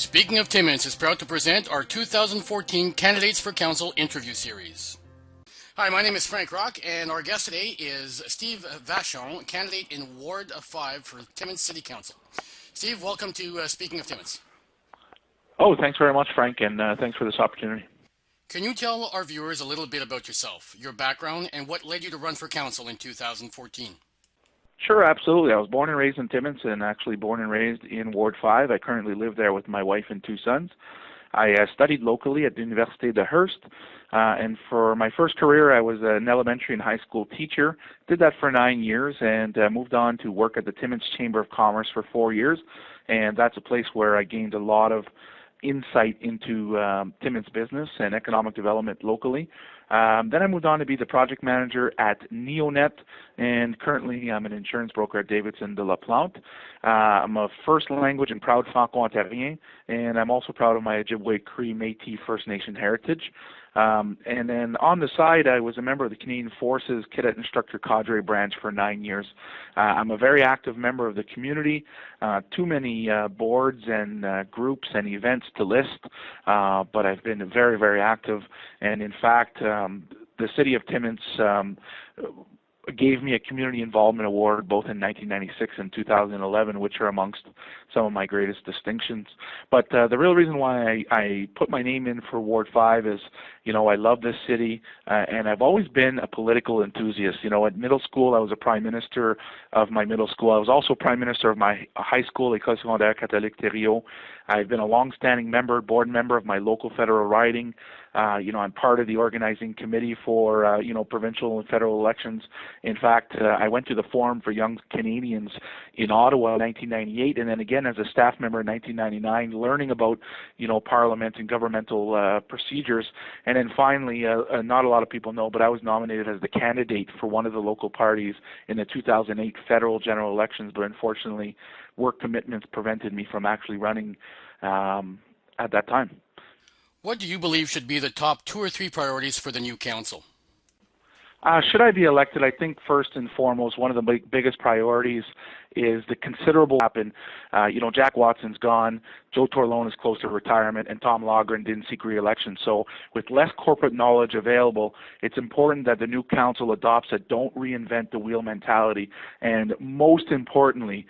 Speaking of Timmins is proud to present our 2014 Candidates for Council interview series. Hi, my name is Frank Rock, and our guest today is Steve Vachon, candidate in Ward 5 for Timmins City Council. Steve, welcome to Speaking of Timmins. Oh, thanks very much, Frank, and thanks for this opportunity. Can you tell our viewers a little bit about yourself, your background, and what led you to run for council in 2014? Sure, absolutely. I was born and raised in Timmins and actually born and raised in Ward 5. I currently live there with my wife and two sons. I studied locally at the Université de Hearst, and for my first career I was an elementary and high school teacher. Did that for 9 years and moved on to work at the Timmins Chamber of Commerce for 4 years, and that's a place where I gained a lot of insight into Timmins business and economic development locally. Then I moved on to be the project manager at Neonet, and currently I'm an insurance broker at Davidson de la Plante. I'm a first language and proud Franco-Ontarien, and I'm also proud of my Ojibwe Cree Métis First Nation heritage. And then on the side, I was a member of the Canadian Forces Cadet Instructor Cadre branch for 9 years. I'm a very active member of the community, too many boards and groups and events to list, but I've been very, very active. And in fact, the City of Timmins gave me a Community Involvement Award both in 1996 and 2011, which are amongst some of my greatest distinctions. But the real reason why I put my name in for Ward 5 is, you know, I love this city, and I've always been a political enthusiast. You know, at middle school, I was a prime minister of my middle school. I was also prime minister of my high school, École secondaire catholique Thériault. I've been a long-standing board member of my local federal riding. You know, I'm part of the organizing committee for, you know, provincial and federal elections. In fact, I went to the Forum for Young Canadians in Ottawa in 1998, and then again as a staff member in 1999, learning about, you know, parliament and governmental procedures. And then finally, not a lot of people know, but I was nominated as the candidate for one of the local parties in the 2008 federal general elections, but unfortunately, work commitments prevented me from actually running at that time. What do you believe should be the top 2 or 3 priorities for the new council? Should I be elected, I think first and foremost, one of the biggest priorities is the considerable happen. You know, Jack Watson's gone, Joe Torlone is close to retirement, and Tom Logren didn't seek re-election. So with less corporate knowledge available, it's important that the new council adopts a don't reinvent the wheel mentality. And most importantly,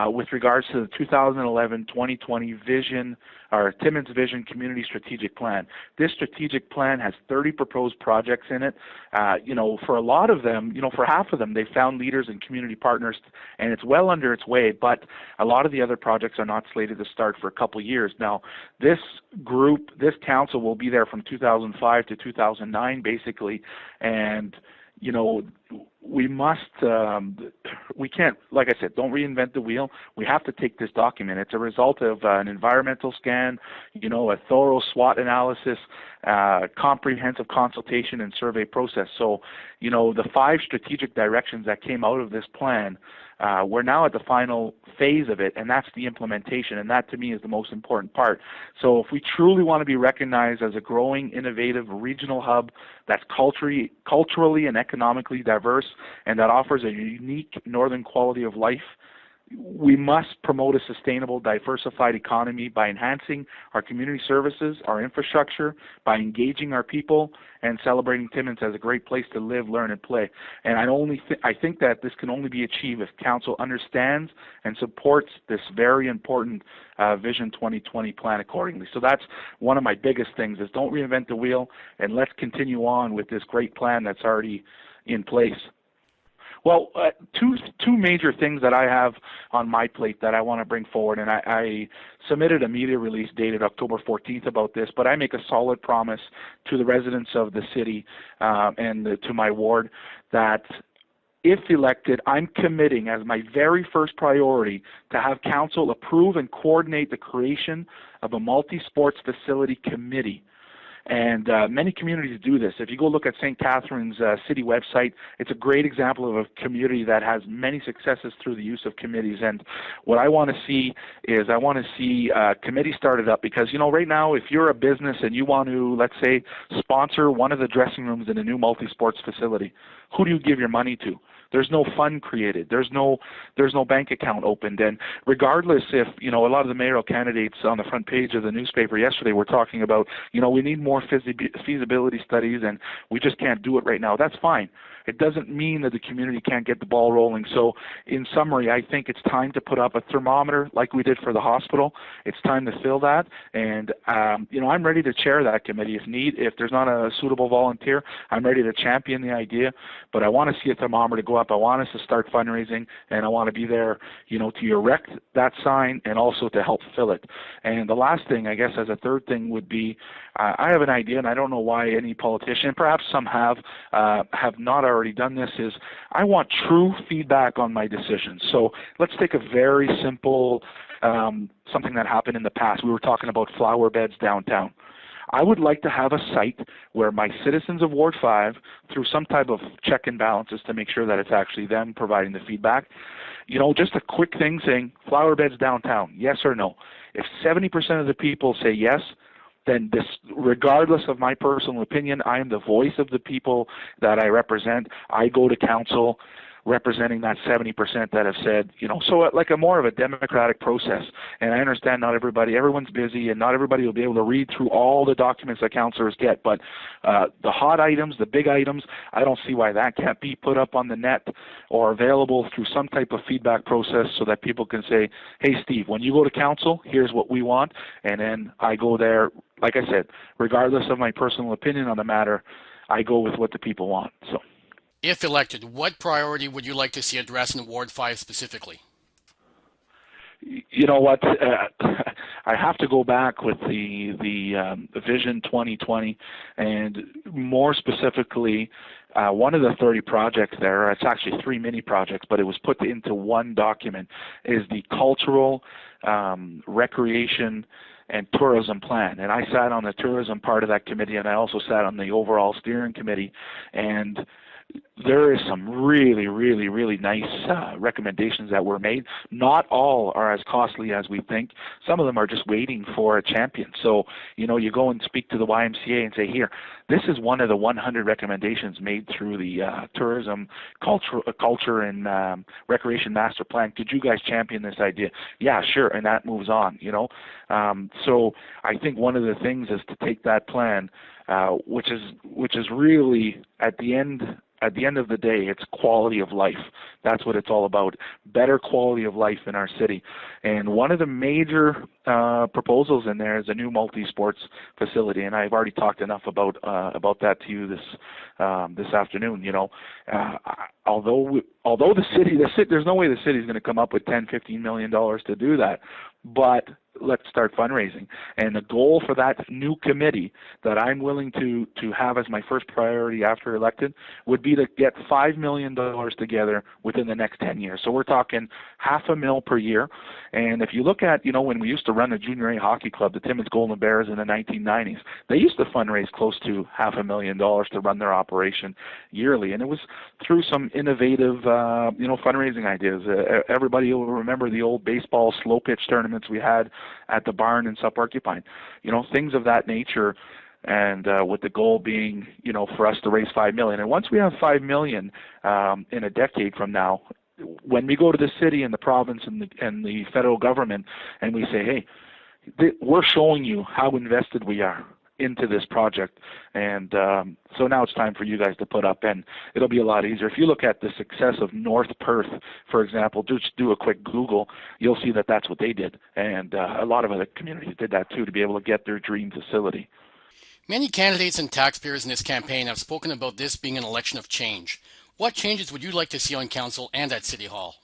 with regards to the 2011-2020 vision, or Timmins Vision Community Strategic Plan. This strategic plan has 30 proposed projects in it. You know, for a lot of them, you know, for half of them, they found leaders and community partners, and it's well under its way, but a lot of the other projects are not slated to start for a couple of years. Now, this group, this council will be there from 2005 to 2009, basically, and you know, we must, we can't, like I said, don't reinvent the wheel. We have to take this document. It's a result of an environmental scan, you know, a thorough SWOT analysis, comprehensive consultation and survey process. So, you know, the 5 strategic directions that came out of this plan, we're now at the final phase of it, and that's the implementation, and that to me is the most important part. So if we truly want to be recognized as a growing, innovative regional hub that's culturally and economically diverse and that offers a unique northern quality of life, we must promote a sustainable, diversified economy by enhancing our community services, our infrastructure, by engaging our people, and celebrating Timmins as a great place to live, learn, and play. And I think that this can only be achieved if Council understands and supports this very important Vision 2020 plan accordingly. So that's one of my biggest things, is don't reinvent the wheel, and let's continue on with this great plan that's already in place. Well, two major things that I have on my plate that I want to bring forward, and I submitted a media release dated October 14th about this, but I make a solid promise to the residents of the city and to my ward that if elected, I'm committing as my very first priority to have Council approve and coordinate the creation of a multi-sports facility committee. And many communities do this. If you go look at St. Catharines' city website, it's a great example of a community that has many successes through the use of committees. And what I want to see is I want to see committees started up, because, you know, right now if you're a business and you want to, let's say, sponsor one of the dressing rooms in a new multi-sports facility, who do you give your money to? There's no fund created. There's no bank account opened. And regardless if, a lot of the mayoral candidates on the front page of the newspaper yesterday were talking about, we need more feasibility studies and we just can't do it right now. That's fine. It doesn't mean that the community can't get the ball rolling. So in summary, I think it's time to put up a thermometer like we did for the hospital. It's time to fill that. And, I'm ready to chair that committee if there's not a suitable volunteer. I'm ready to champion the idea, but I want to see a thermometer go up. I want us to start fundraising, and I want to be there, to erect that sign and also to help fill it. And the last thing, I guess, as a third thing would be, I have an idea, and I don't know why any politician, perhaps some have not already done this, is I want true feedback on my decisions. So let's take a very simple something that happened in the past. We were talking about flower beds downtown. I would like to have a site where my citizens of Ward 5, through some type of check and balances to make sure that it's actually them providing the feedback, just a quick thing saying, flower beds downtown, yes or no. If 70% of the people say yes, then this, regardless of my personal opinion, I am the voice of the people that I represent. I go to council representing that 70% that have said, so like a more of a democratic process. And I understand not everyone's busy, and not everybody will be able to read through all the documents that councillors get, but the hot items, the big items, I don't see why that can't be put up on the net or available through some type of feedback process so that people can say, hey, Steve, when you go to council, here's what we want, and then I go there, like I said, regardless of my personal opinion on the matter, I go with what the people want. So. If elected, what priority would you like to see addressed in Ward 5 specifically? You know what? I have to go back with the Vision 2020, and more specifically, one of the 30 projects there, it's actually 3 mini projects, but it was put into one document, is the cultural, recreation, and tourism plan. And I sat on the tourism part of that committee, and I also sat on the overall steering committee, and there is some really, really, really nice recommendations that were made. Not all are as costly as we think. Some of them are just waiting for a champion. So, you go and speak to the YMCA and say, here, this is one of the 100 recommendations made through the tourism, culture and recreation master plan. Could you guys champion this idea? Yeah, sure. And that moves on, So I think one of the things is to take that plan, which is really at the end of the day, it's quality of life. That's what it's all about. Better quality of life in our city. And one of the major proposals in there is a new multi-sports facility. And I've already talked enough about that to you this afternoon. Although the city, there's no way the city is going to come up with $10-15 million to do that. But let's start fundraising. And the goal for that new committee that I'm willing to have as my first priority after elected would be to get $5 million together within the next 10 years. So we're talking $500,000 per year. And if you look at, when we used to run a junior A hockey club, the Timmins Golden Bears in the 1990s, they used to fundraise close to $500,000 to run their operation yearly. And it was through some innovative, fundraising ideas. Everybody will remember the old baseball slow pitch tournaments we had at the barn in Sup-Porcupine, things of that nature, and with the goal being, for us to raise $5 million. And once we have $5 million in a decade from now, when we go to the city and the province and the federal government, and we say, hey, we're showing you how invested we are into this project, and so now it's time for you guys to put up, and it'll be a lot easier. If you look at the success of North Perth, for example, just do a quick Google, you'll see that that's what they did, and a lot of other communities did that too, to be able to get their dream facility. Many candidates and taxpayers in this campaign have spoken about this being an election of change. What changes would you like to see on council and at City Hall?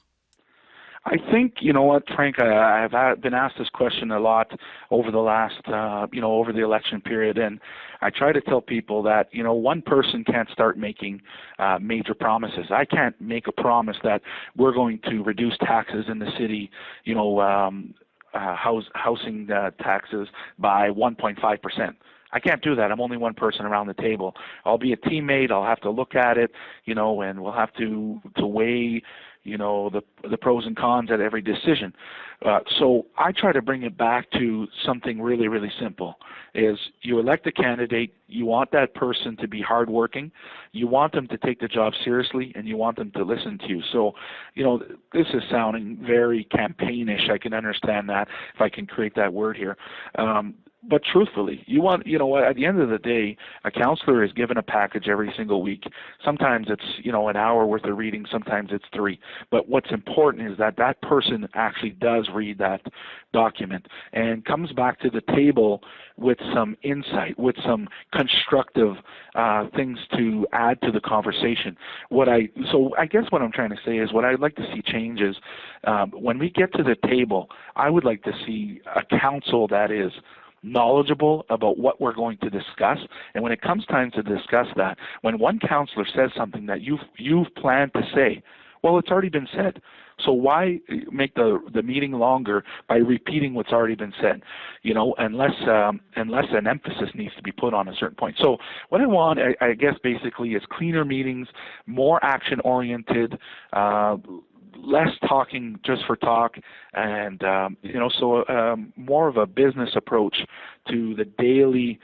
I think, Frank, I've been asked this question a lot over the last, over the election period, and I try to tell people that, one person can't start making major promises. I can't make a promise that we're going to reduce taxes in the city, housing taxes by 1.5%. I can't do that. I'm only one person around the table. I'll be a teammate. I'll have to look at it, and we'll have to weigh the pros and cons at every decision. So I try to bring it back to something really, really simple. Is you elect a candidate, you want that person to be hardworking, you want them to take the job seriously, and you want them to listen to you. So, this is sounding very campaignish. I can understand that if I can create that word here. But truthfully, at the end of the day, a counselor is given a package every single week. Sometimes it's, an hour worth of reading, sometimes it's 3. But what's important is that that person actually does read that document and comes back to the table with some insight, with some constructive things to add to the conversation. So I guess what I'm trying to say is what I'd like to see change is when we get to the table, I would like to see a council that is knowledgeable about what we're going to discuss, and when it comes time to discuss that, when one counselor says something that you've planned to say, well, it's already been said. So why make the meeting longer by repeating what's already been said? Unless an emphasis needs to be put on a certain point. So what I want, I guess, basically, is cleaner meetings, more action-oriented, less talking just for talk, and more of a business approach to the daily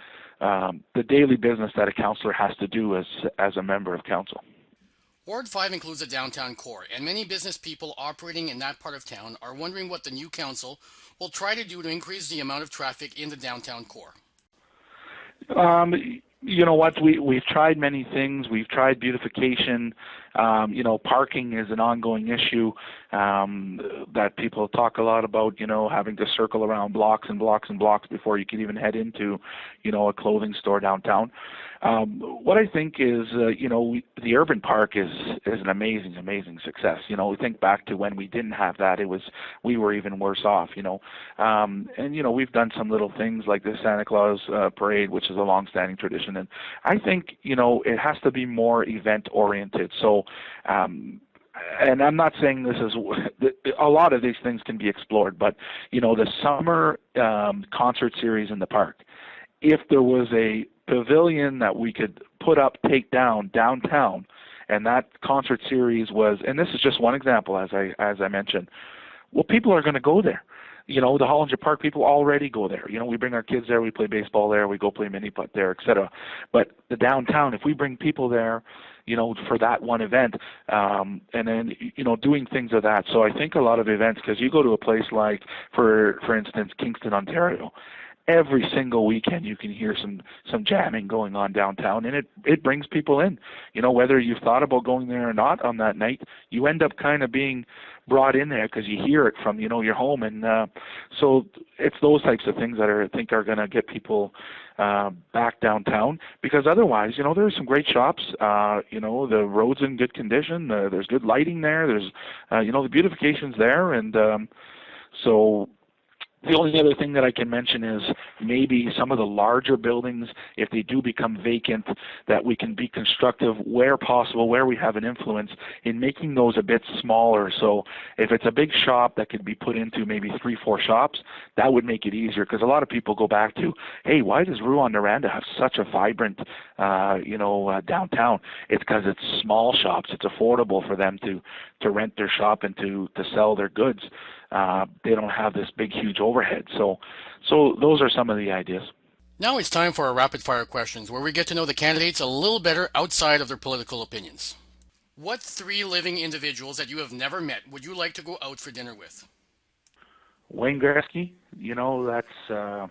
business that a counselor has to do as a member of council. Ward 5 includes a downtown core, and many business people operating in that part of town are wondering what the new council will try to do to increase the amount of traffic in the downtown core. You know what? We've tried many things. We've tried beautification. Parking is an ongoing issue that people talk a lot about. Having to circle around blocks and blocks and blocks before you can even head into, a clothing store downtown. What I think is, the urban park is an amazing success. We think back to when we didn't have that, we were even worse off. We've done some little things like the Santa Claus parade, which is a long-standing tradition, and I think it has to be more event-oriented. So. And I'm not saying this is a lot of these things can be explored, but the summer concert series in the park, if there was a pavilion that we could put up, take down downtown, and that concert series was, and this is just one example, as I mentioned, well, people are going to go there. The Hollinger Park people already go there. We bring our kids there, we play baseball there, we go play mini-putt there, etc. But the downtown, if we bring people there, for that one event, and then, doing things of that. So I think a lot of events, because you go to a place like, for instance, Kingston, Ontario, every single weekend you can hear some jamming going on downtown, and it brings people in. Whether you've thought about going there or not on that night, you end up kind of being brought in there because you hear it from your home, and so it's those types of things that I think are going to get people back downtown, because otherwise, there's some great shops. The road's in good condition. There's good lighting there. There's the beautification's there, and so. The only other thing that I can mention is maybe some of the larger buildings, if they do become vacant, that we can be constructive where possible, where we have an influence in making those a bit smaller. So if it's a big shop that could be put into maybe 3-4 shops, that would make it easier, because a lot of people go back to, hey, why does Rouyn-Noranda have such a vibrant, downtown? It's because it's small shops. It's affordable for them to rent their shop and to sell their goods. They don't have this big, huge overhead. So those are some of the ideas. Now it's time for our rapid fire questions, where we get to know the candidates a little better outside of their political opinions. What 3 living individuals that you have never met would you like to go out for dinner with? Wayne Gretzky. That's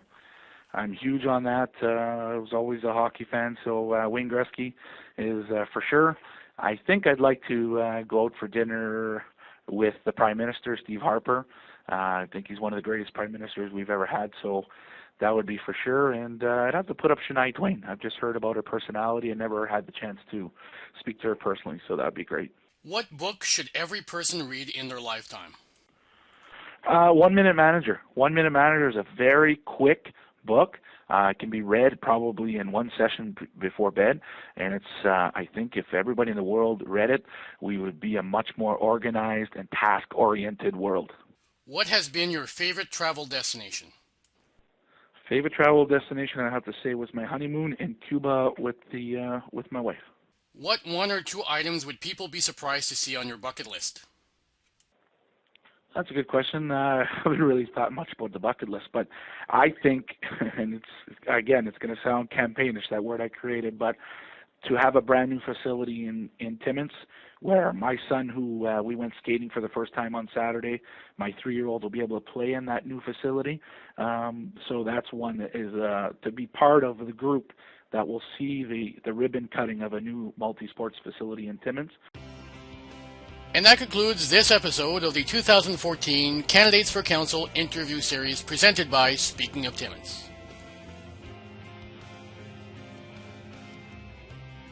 I'm huge on that. I was always a hockey fan, so Wayne Gretzky is for sure. I think I'd like to go out for dinner with the Prime Minister, Steve Harper. I think he's one of the greatest Prime Ministers we've ever had, so that would be for sure. And I'd have to put up Shania Twain. I've just heard about her personality and never had the chance to speak to her personally, so that would be great. What book should every person read in their lifetime? 1 Minute Manager. 1 Minute Manager is a very quick book. It can be read probably in one session before bed, and it's I think if everybody in the world read it, we would be a much more organized and task-oriented world. What has been your favorite travel destination? Favorite travel destination, I have to say, was my honeymoon in Cuba with my wife. What 1 or 2 items would people be surprised to see on your bucket list? That's a good question. I haven't really thought much about the bucket list, but I think, and it's going to sound campaignish, that word I created, but to have a brand new facility in Timmins, where my son, who we went skating for the first time on Saturday, my 3-year-old will be able to play in that new facility. So that's one that is to be part of the group that will see the ribbon cutting of a new multi-sports facility in Timmins. And that concludes this episode of the 2014 Candidates for Council interview series presented by Speaking of Timmins.